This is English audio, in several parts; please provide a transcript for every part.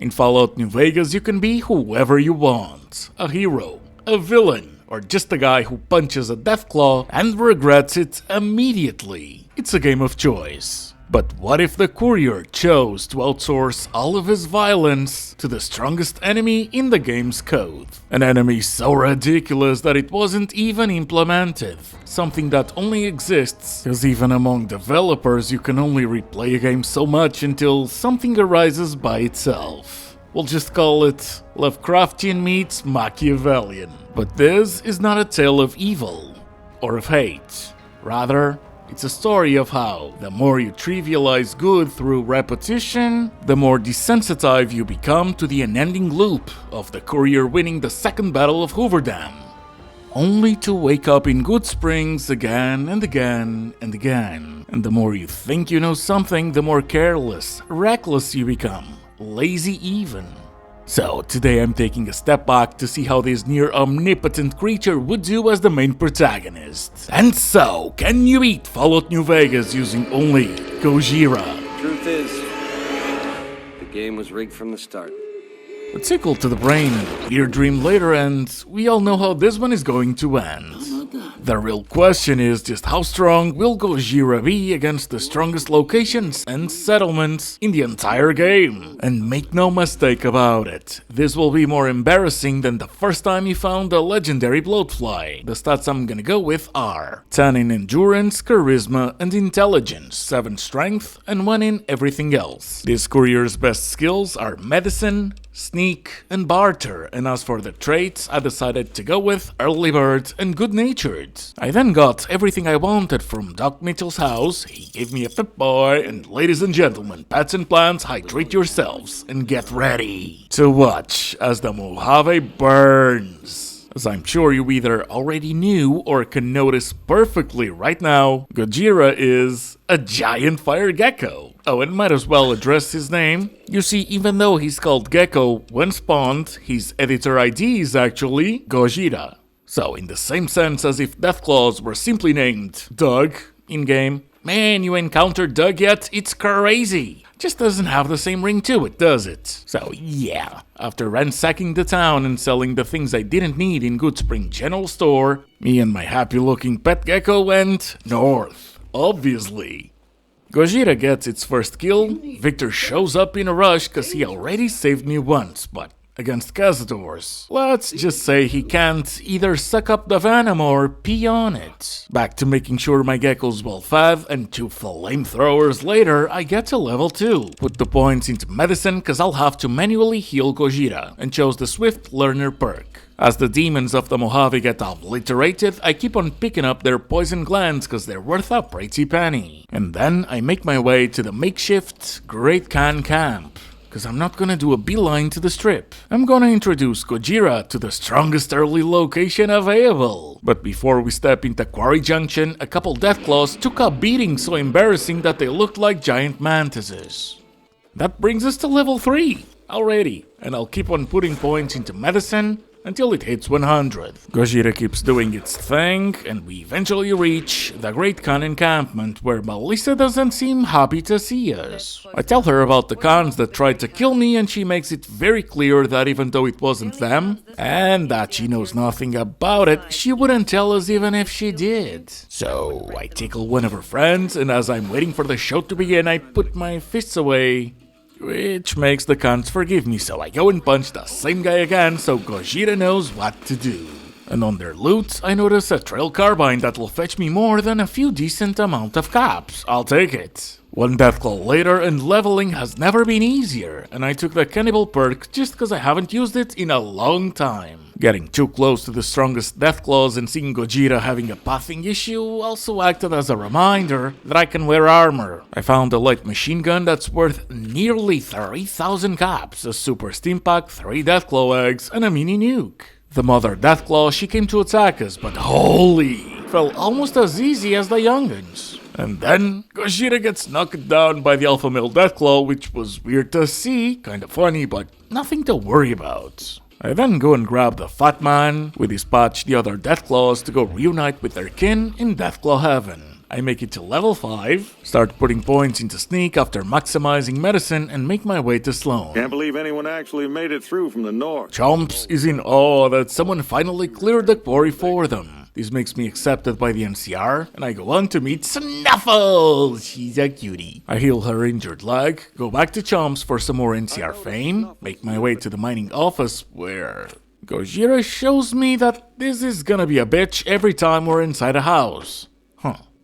In Fallout New Vegas, you can be whoever you want. A hero, a villain, or just a guy who punches a deathclaw and regrets it immediately. It's a game of choice. But what if the courier chose to outsource all of his violence to the strongest enemy in the game's code? An enemy so ridiculous that it wasn't even implemented. Something that only exists because even among developers you can only replay a game so much until something arises by itself. We'll just call it Lovecraftian meets Machiavellian. But this is not a tale of evil or of hate. Rather, it's a story of how, the more you trivialize good through repetition, the more desensitized you become to the unending loop of the courier winning the second battle of Hoover, only to wake up in Goodsprings again and again and again. And the more you think you know something, the more careless, reckless you become, lazy even. So today I'm taking a step back to see how this near omnipotent creature would do as the main protagonist. And so, can you beat Fallout New Vegas using only Gojira? Truth is, the game was rigged from the start. A tickle to the brain and a weird dream later, and we all know how this one is going to end. The real question is just how strong will Gojira be against the strongest locations and settlements in the entire game? And make no mistake about it, this will be more embarrassing than the first time you found a legendary bloatfly. The stats I'm gonna go with are 10 in endurance, charisma, and intelligence, 7 strength, and 1 in everything else. This courier's best skills are medicine, sneak, and barter, and as for the traits, I decided to go with early bird and good-natured. I then got everything I wanted from Doc Mitchell's house. He gave me a Pip-Boy, and ladies and gentlemen, pets and plants, hydrate yourselves and get ready to watch as the Mojave burns. As I'm sure you either already knew or can notice perfectly right now, Gojira is a giant fire gecko. Oh, and might as well address his name. You see, even though he's called Gecko when spawned, his editor ID is actually Gojira. So, in the same sense as if deathclaws were simply named Doug in-game, man, you encountered Doug yet? It's crazy! Just doesn't have the same ring to it, does it? So yeah, after ransacking the town and selling the things I didn't need in Goodspring General Store, me and my happy-looking pet gecko went north, obviously. Gojira gets its first kill. Victor shows up in a rush cause he already saved me once, but against cazadors, let's just say he can't either suck up the venom or pee on it. Back to making sure my gecko's well fed, and 2 flamethrowers later, I get to level 2. Put the points into medicine cause I'll have to manually heal Gojira, and chose the Swift Learner perk. As the demons of the Mojave get obliterated, I keep on picking up their poison glands cause they're worth a pretty penny. And then I make my way to the makeshift Great Khan camp. Cause I'm not gonna do a beeline to the strip. I'm gonna introduce Gojira to the strongest early location available. But before we step into Quarry Junction, a couple deathclaws took a beating so embarrassing that they looked like giant mantises. That brings us to level 3 already, and I'll keep on putting points into medicine until it hits 100. Gojira keeps doing its thing, and we eventually reach the Great Khan encampment, where Melissa doesn't seem happy to see us. I tell her about the Khans that tried to kill me, and she makes it very clear that even though it wasn't them, and that she knows nothing about it, she wouldn't tell us even if she did. So I tickle one of her friends, and as I'm waiting for the show to begin, I put my fists away, which makes the Khans forgive me, so I go and punch the same guy again so Gojira knows what to do. And on their loot, I notice a trail carbine that'll fetch me more than a few decent amount of caps. I'll take it. 1 deathclaw later, and leveling has never been easier, and I took the cannibal perk just cause I haven't used it in a long time. Getting too close to the strongest deathclaws and seeing Gojira having a pathing issue also acted as a reminder that I can wear armor. I found a light machine gun that's worth nearly 3,000 caps, a super stimpack, 3 deathclaw eggs, and a mini nuke. The mother deathclaw, she came to attack us, but holy, fell almost as easy as the young'uns. And then, Gojira gets knocked down by the alpha male deathclaw, which was weird to see, kinda funny, but nothing to worry about. I then go and grab the fat man, we dispatch the other deathclaws to go reunite with their kin in Deathclaw Heaven. I make it to level 5, start putting points into sneak after maximizing medicine, and make my way to Sloan. Can't believe anyone actually made it through from the north. Chomps is in awe that someone finally cleared the quarry for them. This makes me accepted by the NCR, and I go on to meet Snuffles! She's a cutie. I heal her injured leg, go back to Chomps for some more NCR fame, make my way to the mining office where Gojira shows me that this is gonna be a bitch every time we're inside a house.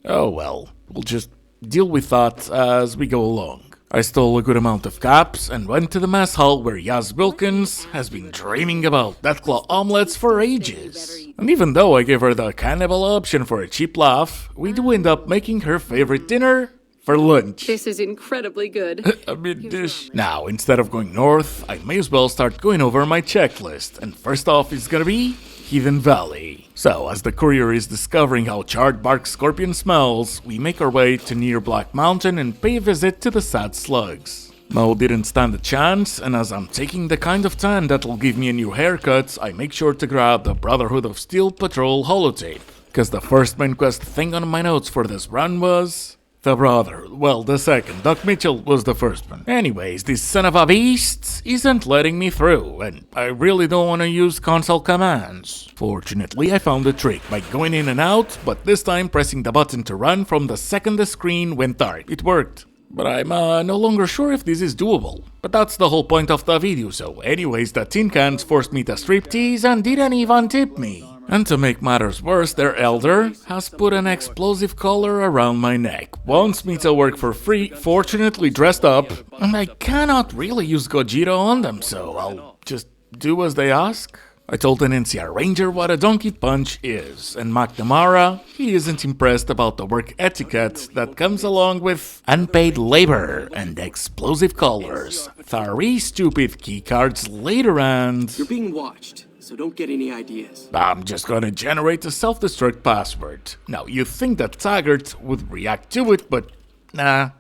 Oh well, we'll just deal with that as we go along. I stole a good amount of caps and went to the mess hall where Yaz Wilkins has been dreaming about deathclaw omelets for ages. And even though I gave her the cannibal option for a cheap laugh, we do end up making her favorite dinner for lunch. This is incredibly good. A mid-dish. Now, instead of going north, I may as well start going over my checklist. And first off is gonna be Heathen Valley. So, as the courier is discovering how charred bark scorpion smells, we make our way to near Black Mountain and pay a visit to the sad slugs. Mo didn't stand a chance, and as I'm taking the kind of tan that'll give me a new haircut, I make sure to grab the Brotherhood of Steel Patrol holotape. Cause the first main quest thing on my notes for this run was the Brotherhood. Well, the second. Doc Mitchell was the first one. Anyways, this son of a beast isn't letting me through, and I really don't want to use console commands. Fortunately, I found a trick by going in and out, but this time pressing the button to run from the second the screen went dark. It worked. But I'm no longer sure if this is doable. But that's the whole point of the video, so anyways, the tin cans forced me to striptease and didn't even tip me. And to make matters worse, their elder has put an explosive collar around my neck, wants me to work for free, fortunately dressed up, and I cannot really use Gojira on them, so I'll just do as they ask. I told an NCR ranger what a donkey punch is, and McNamara, he isn't impressed about the work etiquette that comes along with unpaid labor and explosive collars. 3 stupid keycards later and You're being watched, so don't get any ideas. I'm just gonna generate a self-destruct password. Now, you'd think that Taggart would react to it, but nah.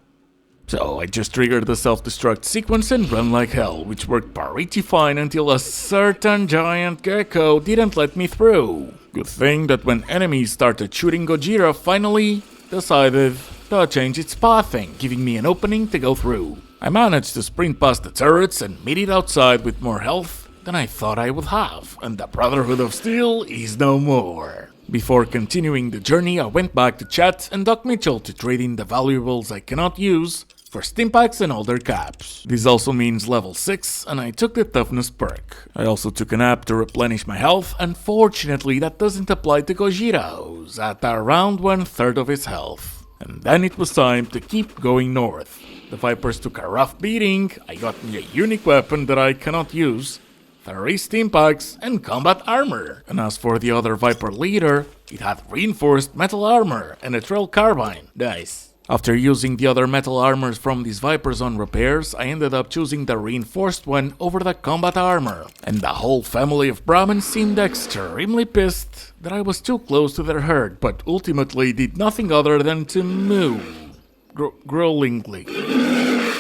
So I just triggered the self-destruct sequence and run like hell, which worked pretty fine until a certain giant gecko didn't let me through. Good thing that when enemies started shooting, Gojira finally decided to change its pathing, giving me an opening to go through. I managed to sprint past the turrets and made it outside with more health than I thought I would have, and the Brotherhood of Steel is no more. Before continuing the journey, I went back to chat and Doc Mitchell to trade in the valuables I cannot use for stimpaks and older caps. This also means level 6, and I took the toughness perk. I also took a nap to replenish my health. Unfortunately, that doesn't apply to Gojira, who's at around 1/3 of his health. And then it was time to keep going north. The Vipers took a rough beating, I got me a unique weapon that I cannot use, 3 stimpaks, and combat armor. And as for the other Viper leader, it had reinforced metal armor and a trail carbine. Nice. After using the other metal armors from these Vipers on repairs, I ended up choosing the reinforced one over the combat armor. And the whole family of Brahmins seemed extremely pissed that I was too close to their herd, but ultimately did nothing other than to moo. Growlingly.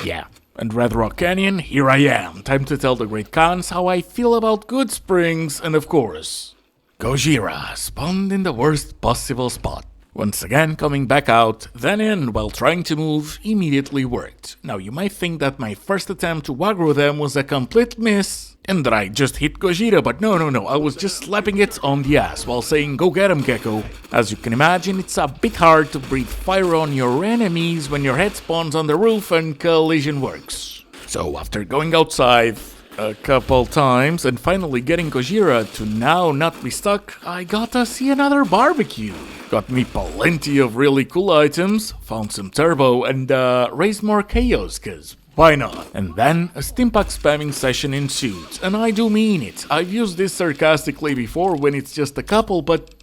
Yeah. And Red Rock Canyon, here I am. Time to tell the Great Khans how I feel about Goodsprings, and of course, Gojira spawned in the worst possible spot. Once again, coming back out, then in while trying to move immediately worked. Now you might think that my first attempt to aggro them was a complete miss, and that I just hit Gojira, but no, I was just slapping it on the ass while saying go get him, Gecko. As you can imagine, it's a bit hard to breathe fire on your enemies when your head spawns on the roof and collision works. So after going outside a couple times and finally getting Gojira to now not be stuck, I got to see another barbecue. Got me plenty of really cool items, found some turbo, and raised more chaos, cause why not? And then a stimpak spamming session ensued, and I do mean it. I've used this sarcastically before when it's just a couple, but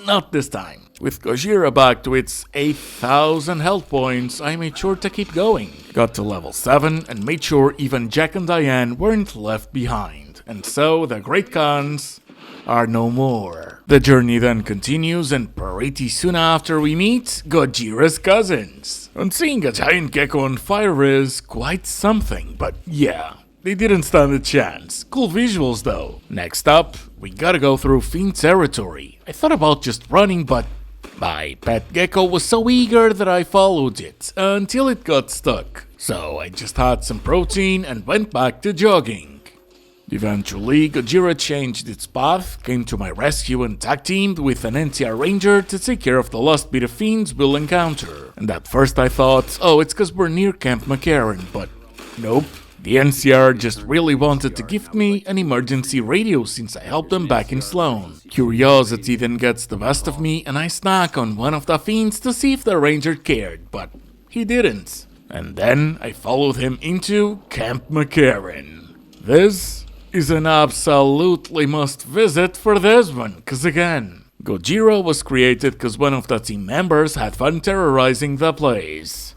not this time. With Gojira back to its 8,000 health points, I made sure to keep going. Got to level 7 and made sure even Jack and Diane weren't left behind. And so the Great Khans are no more. The journey then continues, and pretty soon after we meet Gojira's cousins. And seeing a giant gecko on fire is quite something, but yeah, they didn't stand a chance. Cool visuals though. Next up, we gotta go through Fiend territory. I thought about just running, but My pet gecko was so eager that I followed it until it got stuck. So I just had some protein and went back to jogging. Eventually, Gojira changed its path, came to my rescue and tag teamed with an NCR ranger to take care of the lost bit of fiends we'll encounter. And at first I thought, oh, it's cause we're near Camp McCarran, but nope. The NCR just really wanted to gift me an emergency radio since I helped them back in Sloan. Curiosity then gets the best of me and I snack on one of the fiends to see if the ranger cared, but he didn't. And then I followed him into Camp McCarran. This is an absolutely must visit for this one, cause again, Gojira was created cause one of the team members had fun terrorizing the place.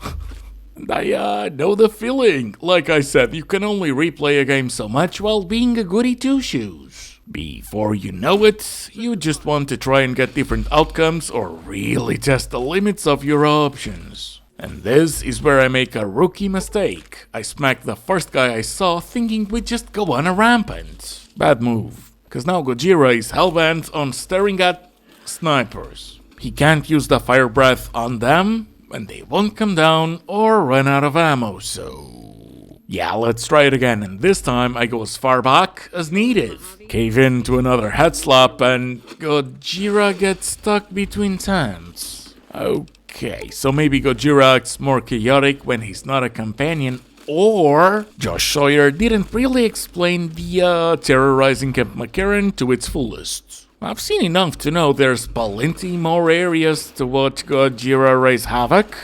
And I know the feeling. Like I said, you can only replay a game so much while being a goody two-shoes. Before you know it, you just want to try and get different outcomes or really test the limits of your options. And this is where I make a rookie mistake. I smack the first guy I saw thinking we'd just go on a rampant. Bad move, cause now Gojira is hellbent on staring at snipers. He can't use the fire breath on them, and they won't come down or run out of ammo, so... yeah, let's try it again, and this time I go as far back as needed. Cave into another head slap, and Gojira gets stuck between tents. Okay, so maybe Gojira acts more chaotic when he's not a companion, or Josh Sawyer didn't really explain the terrorizing Camp McCarran to its fullest. I've seen enough to know there's plenty more areas to watch Gojira raise havoc.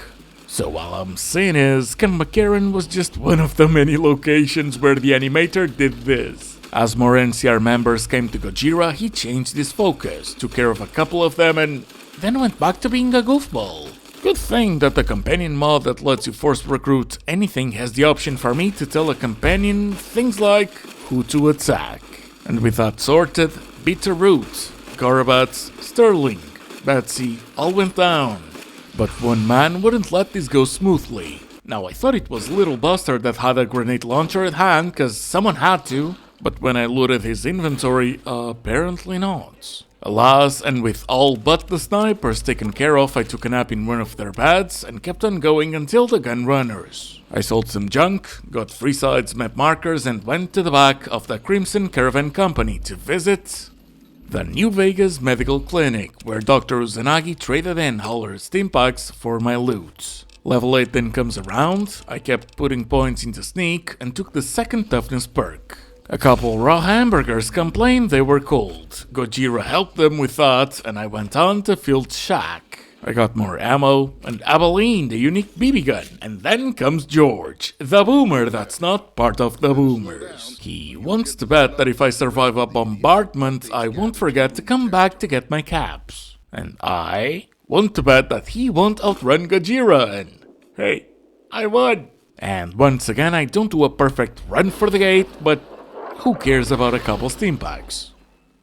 So all I'm saying is, Camp McCarran was just one of the many locations where the animator did this. As more NCR members came to Gojira, he changed his focus, took care of a couple of them, and then went back to being a goofball. Good thing that the companion mod that lets you force recruit anything has the option for me to tell a companion things like who to attack. And with that sorted, Bitterroot, Garabats, Sterling, Betsy all went down. But one man wouldn't let this go smoothly. Now I thought it was Little Buster that had a grenade launcher at hand cause someone had to, but when I looted his inventory, apparently not. Alas, and with all but the snipers taken care of, I took a nap in one of their beds and kept on going until the gun runners. I sold some junk, got 3 sides map markers and went to the back of the Crimson Caravan Company to visit the New Vegas Medical Clinic, where Dr. Uzanagi traded in Howler Stimpaks for my loot. Level 8 then comes around, I kept putting points into sneak and took the second toughness perk. A couple raw hamburgers complained they were cold. Gojira helped them with that and I went on to Field Shack. I got more ammo, and Abilene, the unique BB gun, and then comes George, the boomer that's not part of the boomers. He wants to bet that if I survive a bombardment, I won't forget to come back to get my caps. And I want to bet that he won't outrun Gojira, and hey, I won! And once again, I don't do a perfect run for the gate, but who cares about a couple steam packs?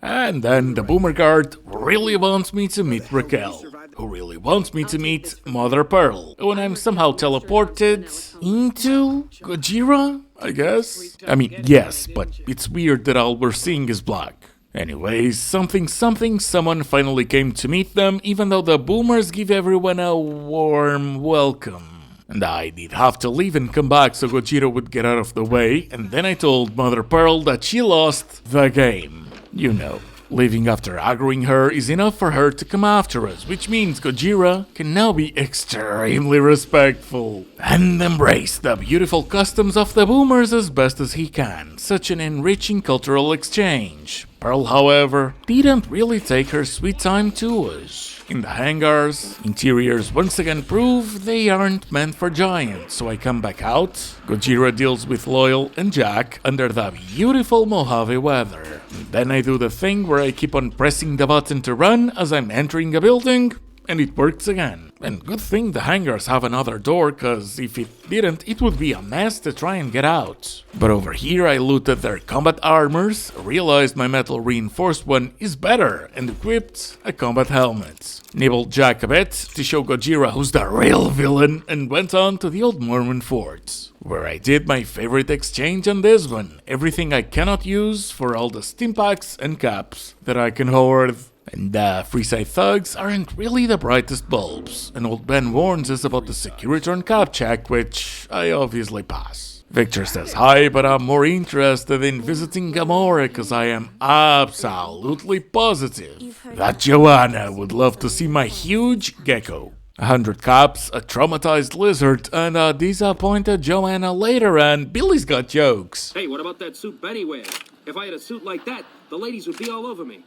And then the boomer guard really wants me to meet Raquel, who really wants me to meet Mother Pearl, when I'm somehow teleported into Gojira, I guess? I mean, yes, but it's weird that all we're seeing is black. Anyways, someone finally came to meet them, even though the boomers give everyone a warm welcome. And I did have to leave and come back so Gojira would get out of the way, and then I told Mother Pearl that she lost the game. You know, leaving after aggroing her is enough for her to come after us, which means Gojira can now be extremely respectful and embrace the beautiful customs of the boomers as best as he can. Such an enriching cultural exchange. Pearl, however, didn't really take her sweet time to us. In the hangars, interiors once again prove they aren't meant for giants, so I come back out. Gojira deals with Loyal and Jack under the beautiful Mojave weather. Then I do the thing where I keep on pressing the button to run as I'm entering a building, and it works again. And good thing the hangars have another door, cause if it didn't, it would be a mess to try and get out. But over here I looted their combat armors, realized my metal reinforced one is better, and equipped a combat helmet. Nibbled Jack a bit to show Gojira who's the real villain, and went on to the old Mormon fort, where I did my favorite exchange on this one, everything I cannot use for all the stimpaks and caps that I can hoard. And Freeside thugs aren't really the brightest bulbs, and old Ben warns us about the Securitron cap check, which I obviously pass. Victor says hi, but I'm more interested in visiting Gamora because I am absolutely positive that Joanna would love to see my huge gecko. 100 caps, a traumatized lizard, and a disappointed Joanna later, and Billy's got jokes. Hey, what about that suit Benny wears? If I had a suit like that, the ladies would be all over me.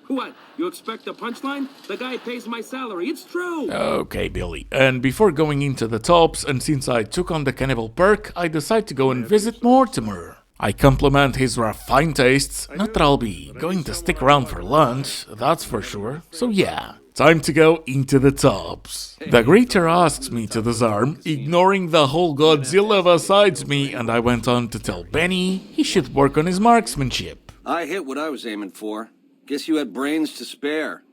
What? You expect a punchline? The guy pays my salary. It's true. Okay, Billy. And before going into the tops, and since I took on the cannibal perk, I decide to go and visit Mortimer. I compliment his refined tastes. Not that I'll be going to stick around for lunch, that's for sure. So yeah, time to go into the tops. The greeter asks me to disarm, ignoring the whole Godzilla besides me, and I went on to tell Benny he should work on his marksmanship. I hit what I was aiming for. Guess you had brains to spare.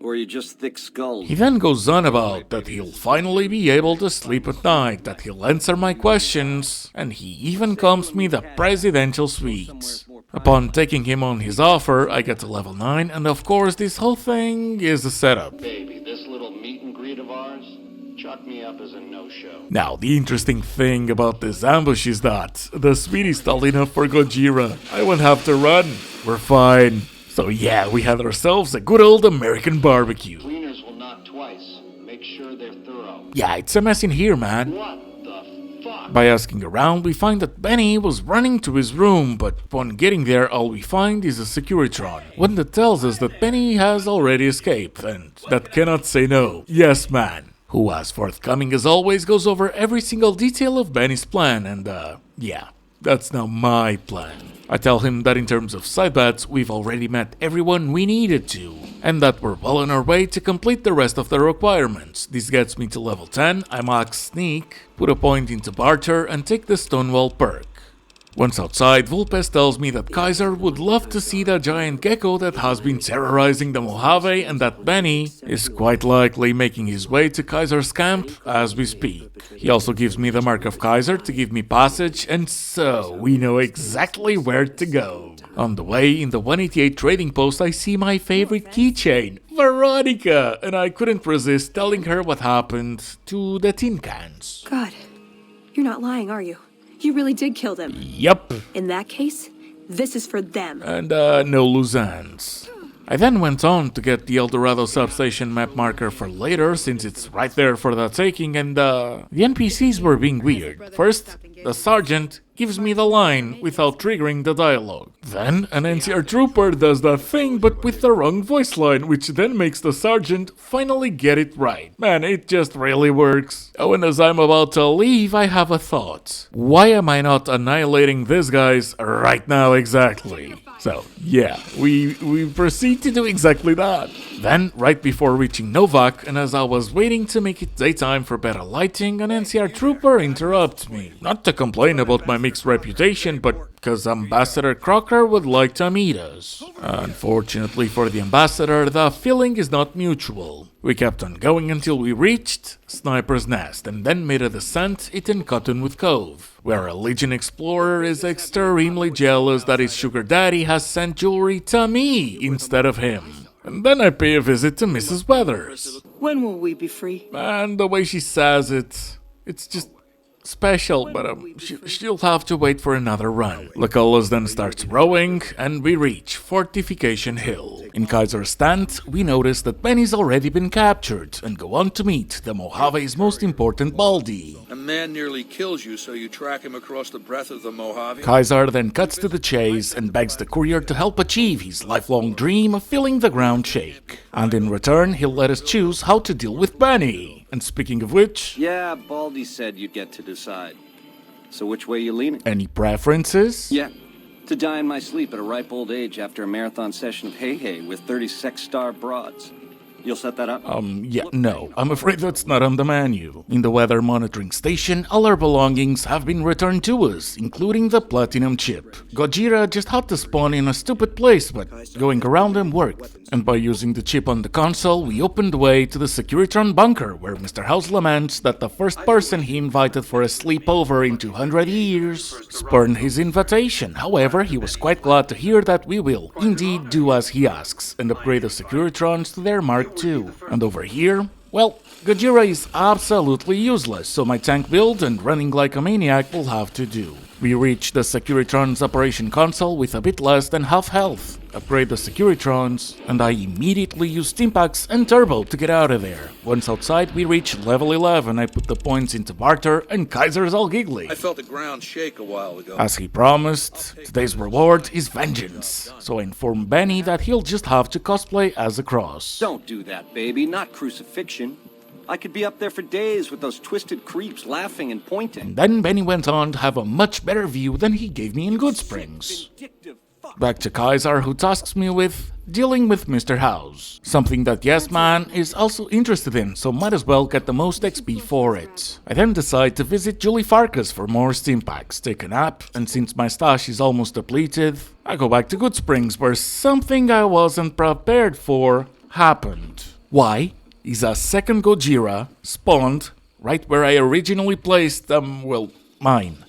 Or you just thick-skulled. He then goes on about that he'll finally be able to sleep at night, that he'll answer my questions, and he even comes me the presidential suite. Upon taking him on his offer, I get to level 9, and of course this whole thing is a setup. Baby, this little meet and greet of ours, chalk me up as a no-show. Now, the interesting thing about this ambush is that the suite is tall enough for Gojira. I won't have to run. We're fine. So yeah, we had ourselves a good old American barbecue. Cleaners will knock twice. Make sure they're thorough. Yeah, it's a mess in here, man. What the fuck? By asking around, we find that Benny was running to his room, but upon getting there, all we find is a Securitron. One that tells us that Benny has already escaped, and that cannot say no. Yes, man. Who, as forthcoming as always, goes over every single detail of Benny's plan, and yeah, that's now my plan. I tell him that in terms of side bets, we've already met everyone we needed to, and that we're well on our way to complete the rest of the requirements. This gets me to level 10, I max sneak, put a point into barter, and take the Stonewall perk. Once outside, Vulpes tells me that Kaiser would love to see the giant gecko that has been terrorizing the Mojave, and that Benny is quite likely making his way to Kaiser's camp as we speak. He also gives me the mark of Kaiser to give me passage, and so we know exactly where to go. On the way, in the 188 trading post, I see my favorite keychain, Veronica, and I couldn't resist telling her what happened to the tin cans. God, you're not lying, are you? You really did kill them. Yup. In that case, this is for them. And no loose ends. I then went on to get the El Dorado substation map marker for later, since it's right there for the taking, and the NPCs were being weird. First, the sergeant gives me the line without triggering the dialogue. Then, an NCR trooper does that thing but with the wrong voice line, which then makes the sergeant finally get it right. Man, it just really works. Oh, and as I'm about to leave, I have a thought. Why am I not annihilating these guys right now exactly? So, yeah, we proceed to do exactly that. Then, right before reaching Novak, and as I was waiting to make it daytime for better lighting, an NCR trooper interrupts me. Not to complain about my mixed reputation, but because Ambassador Crocker would like to meet us. Unfortunately for the ambassador, the feeling is not mutual. We kept on going until we reached Sniper's Nest, and then made a descent in Cottonwood Cove, where a Legion explorer is extremely jealous that his sugar daddy has sent jewelry to me instead of him. And then I pay a visit to Mrs. Weathers. When will we be free? And the way she says it, it's just special, but she'll have to wait for another run. Lucullus then starts rowing, and we reach Fortification Hill. In Kaiser's stand, we notice that Benny's already been captured, and go on to meet the Mojave's most important Baldy. A man nearly kills you, so you track him across the breadth of the Mojave? Kaiser then cuts to the chase and begs the courier to help achieve his lifelong dream of feeling the ground shake. And in return, he'll let us choose how to deal with Benny. And speaking of which... Yeah, Baldy said you'd get to decide. So which way you leaning? Any preferences? Yeah. To die in my sleep at a ripe old age after a marathon session of hey-hey with 30 sex-starved broads. You'll set that up? Yeah, no, I'm afraid that's not on the menu. In the weather monitoring station, all our belongings have been returned to us, including the platinum chip. Gojira just had to spawn in a stupid place, but going around them worked. And by using the chip on the console, we opened the way to the Securitron bunker, where Mr. House laments that the first person he invited for a sleepover in 200 years spurned his invitation. However, he was quite glad to hear that we will indeed do as he asks and upgrade the Securitrons to their Mark II. And over here, well, Gojira is absolutely useless, so my tank build and running like a maniac will have to do. We reach the Securitron's operation console with a bit less than half health, upgrade the Securitrons, and I immediately use Stimpaks and Turbo to get out of there. Once outside, we reach level 11, I put the points into barter, and Kaiser's all giggly. I felt the ground shake a while ago. As he promised, today's reward is vengeance, so I inform Benny that he'll just have to cosplay as a cross. Don't do that, baby. Not crucifixion. I could be up there for days with those twisted creeps laughing and pointing. And then Benny went on to have a much better view than he gave me in Goodsprings. Back to Kaiser, who tasks me with dealing with Mr. House. Something that Yes Man is also interested in, so might as well get the most XP for it. I then decide to visit Julie Farkas for more Stimpaks, take a nap, and since my stash is almost depleted, I go back to Goodsprings where something I wasn't prepared for happened. Why? Is a second Gojira spawned right where I originally placed mine.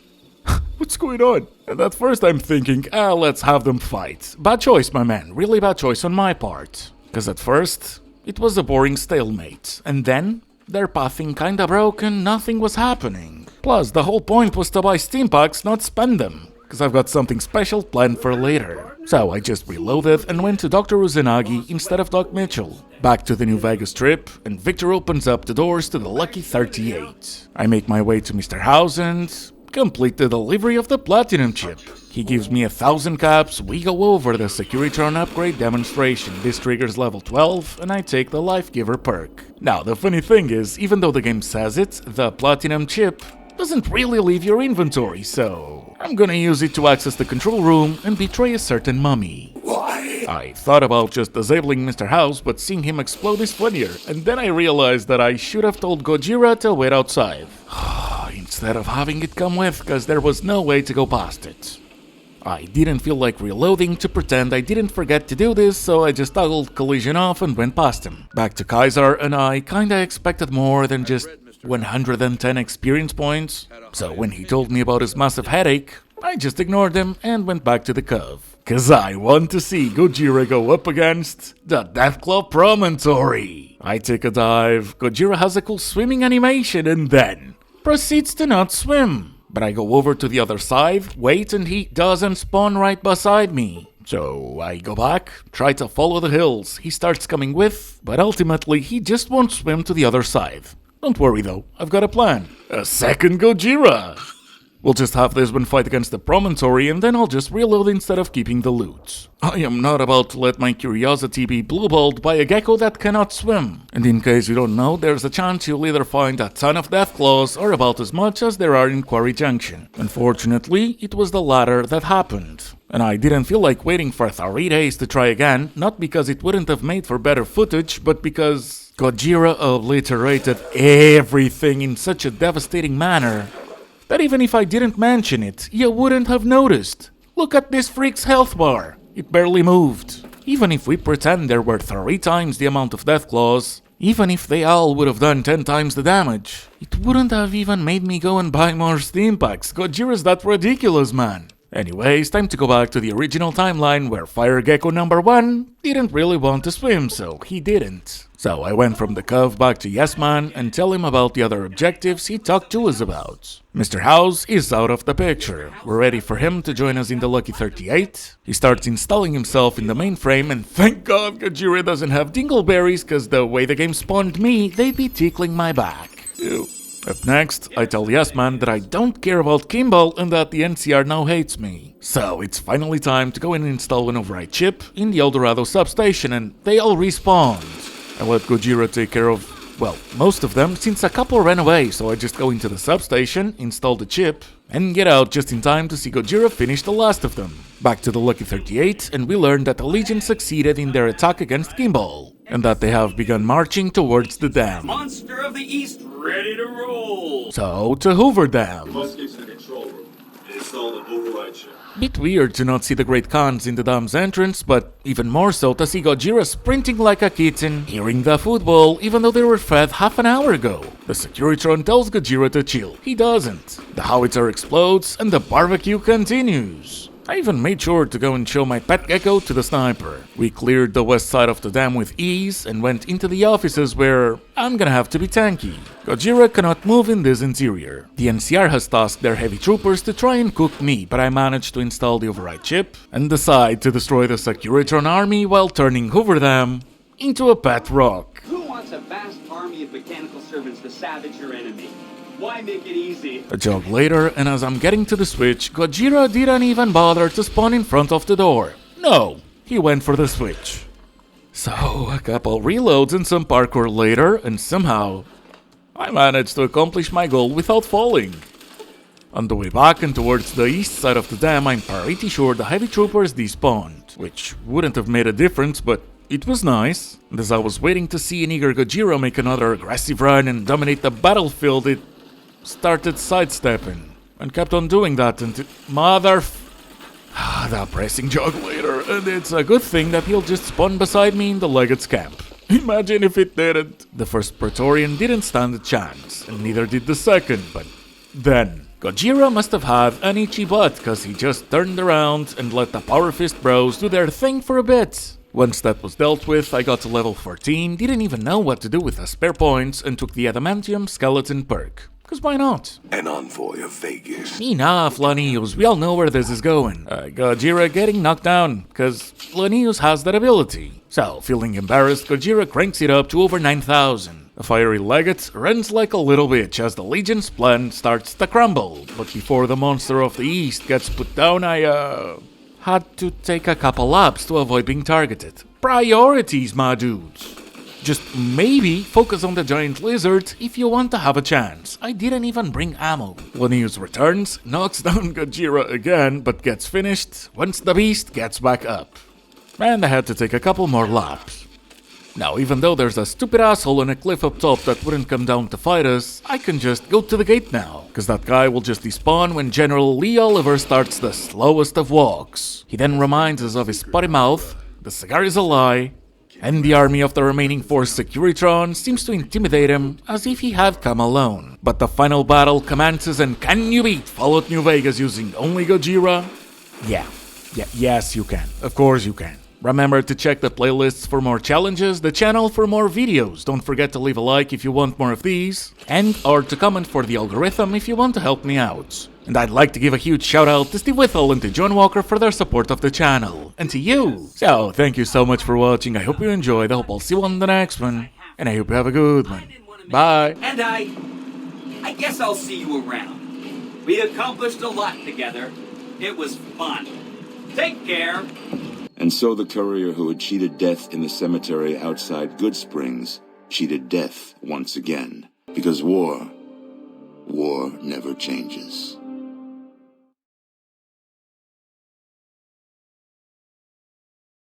What's going on? And at first I'm thinking, let's have them fight. Bad choice, my man, really bad choice on my part. Cause at first, it was a boring stalemate, and then, their pathing kinda broke and nothing was happening. Plus, the whole point was to buy Stimpaks, not spend them, cause I've got something special planned for later. So I just reloaded and went to Dr. Uzanagi instead of Doc Mitchell. Back to the New Vegas trip, and Victor opens up the doors to the Lucky 38. I make my way to Mr. House and complete the delivery of the Platinum chip. He gives me 1,000 caps, we go over the Securitron upgrade demonstration. This triggers level 12, and I take the Life Giver perk. Now, the funny thing is, even though the game says it, the Platinum chip doesn't really leave your inventory, so I'm gonna use it to access the control room and betray a certain mummy. Why? I thought about just disabling Mr. House, but seeing him explode is funnier, and then I realized that I should have told Gojira to wait outside. Instead of having it come with, cause there was no way to go past it. I didn't feel like reloading to pretend I didn't forget to do this, so I just toggled collision off and went past him. Back to Kaiser, and I kinda expected more than just 110 experience points, so when he told me about his massive headache, I just ignored him and went back to the cove. Cause I want to see Gojira go up against the Deathclaw Promontory. I take a dive, Gojira has a cool swimming animation and then proceeds to not swim. But I go over to the other side, wait, and he doesn't spawn right beside me. So I go back, try to follow the hills. He starts coming with, but ultimately he just won't swim to the other side. Don't worry though, I've got a plan. A second Gojira! We'll just have this one fight against the promontory and then I'll just reload instead of keeping the loot. I am not about to let my curiosity be blueballed by a gecko that cannot swim. And in case you don't know, there's a chance you'll either find a ton of deathclaws or about as much as there are in Quarry Junction. Unfortunately, it was the latter that happened. And I didn't feel like waiting for 3 days to try again, not because it wouldn't have made for better footage, but because Gojira obliterated everything in such a devastating manner that even if I didn't mention it, you wouldn't have noticed. Look at this freak's health bar. It barely moved. Even if we pretend there were 3 times the amount of deathclaws, even if they all would have done 10 times the damage, it wouldn't have even made me go and buy more Stimpaks. Gojira's that ridiculous, man. Anyways, time to go back to the original timeline where Fire Gecko number 1 didn't really want to swim, so he didn't. So I went from the cove back to Yes Man and tell him about the other objectives he talked to us about. Mr. House is out of the picture. We're ready for him to join us in the Lucky 38. He starts installing himself in the mainframe and thank God Gojira doesn't have dingleberries cause the way the game spawned me, they'd be tickling my back. Ew. Up next, I tell Yes Man that I don't care about Kimball and that the NCR now hates me. So it's finally time to go and install an override chip in the Eldorado substation and they all respawned. I let Gojira take care of, well, most of them since a couple ran away, so I just go into the substation, install the chip, and get out just in time to see Gojira finish the last of them. Back to the Lucky 38 and we learned that the Legion succeeded in their attack against Kimball. and that they have begun marching towards the dam. Monster of the East, ready to roll! So, to Hoover Dam. Must get to the control room and install an override chip. Bit weird to not see the Great Khans in the dam's entrance, but even more so to see Gojira sprinting like a kitten, hearing the football even though they were fed half an hour ago. The Securitron tells Gojira to chill. He doesn't. The howitzer explodes and the barbecue continues. I even made sure to go and show my pet gecko to the sniper. We cleared the west side of the dam with ease and went into the offices where I'm gonna have to be tanky. Gojira cannot move in this interior. The NCR has tasked their heavy troopers to try and cook me, but I managed to install the override chip and decide to destroy the Securitron army while turning Hoover Dam into a pet rock. Who wants a vast army of mechanical servants to savage your enemy? Why make it easy? A jog later, and as I'm getting to the switch, Gojira didn't even bother to spawn in front of the door. No, he went for the switch. So, a couple reloads and some parkour later, and somehow I managed to accomplish my goal without falling. On the way back and towards the east side of the dam, I'm pretty sure the heavy troopers despawned, which wouldn't have made a difference, but it was nice. And as I was waiting to see an eager Gojira make another aggressive run and dominate the battlefield, it started sidestepping and kept on doing that until that pressing jog later, and it's a good thing that he'll just spawn beside me in the Legate's camp. Imagine if it didn't. The first Praetorian didn't stand a chance, and neither did the second, but then Gojira must have had an itchy butt, cause he just turned around and let the Power Fist bros do their thing for a bit. Once that was dealt with, I got to level 14, didn't even know what to do with the spare points, and took the Adamantium Skeleton perk. Cause why not? An envoy of Vegas. Enough, Lanius, we all know where this is going. Gojira getting knocked down, cause Lanius has that ability. So, feeling embarrassed, Gojira cranks it up to over 9,000. The fiery legate runs like a little bitch as the Legion's plan starts to crumble. But before the monster of the east gets put down, I had to take a couple laps to avoid being targeted. Priorities, my dudes. Just maybe focus on the giant lizard if you want to have a chance. I didn't even bring ammo. Lanius returns, knocks down Gojira again, but gets finished once the beast gets back up. And I had to take a couple more laps. Now, even though there's a stupid asshole on a cliff up top that wouldn't come down to fight us, I can just go to the gate now, cause that guy will just despawn when General Lee Oliver starts the slowest of walks. He then reminds us of his potty mouth, the cigar is a lie, and the army of the remaining 4 Securitron seems to intimidate him as if he had come alone. But the final battle commences, and can you beat Fallout New Vegas using only Gojira? Yes you can. Of course you can. Remember to check the playlists for more challenges, the channel for more videos. Don't forget to leave a like if you want more of these, and or to comment for the algorithm if you want to help me out. And I'd like to give a huge shout out to Steve Whittle and to John Walker for their support of the channel. And to you! So, thank you so much for watching, I hope you enjoyed, I hope I'll see you on the next one, and I hope you have a good one. Bye! And I guess I'll see you around. We accomplished a lot together. It was fun. Take care! And so the courier who had cheated death in the cemetery outside Goodsprings cheated death once again. Because war never changes.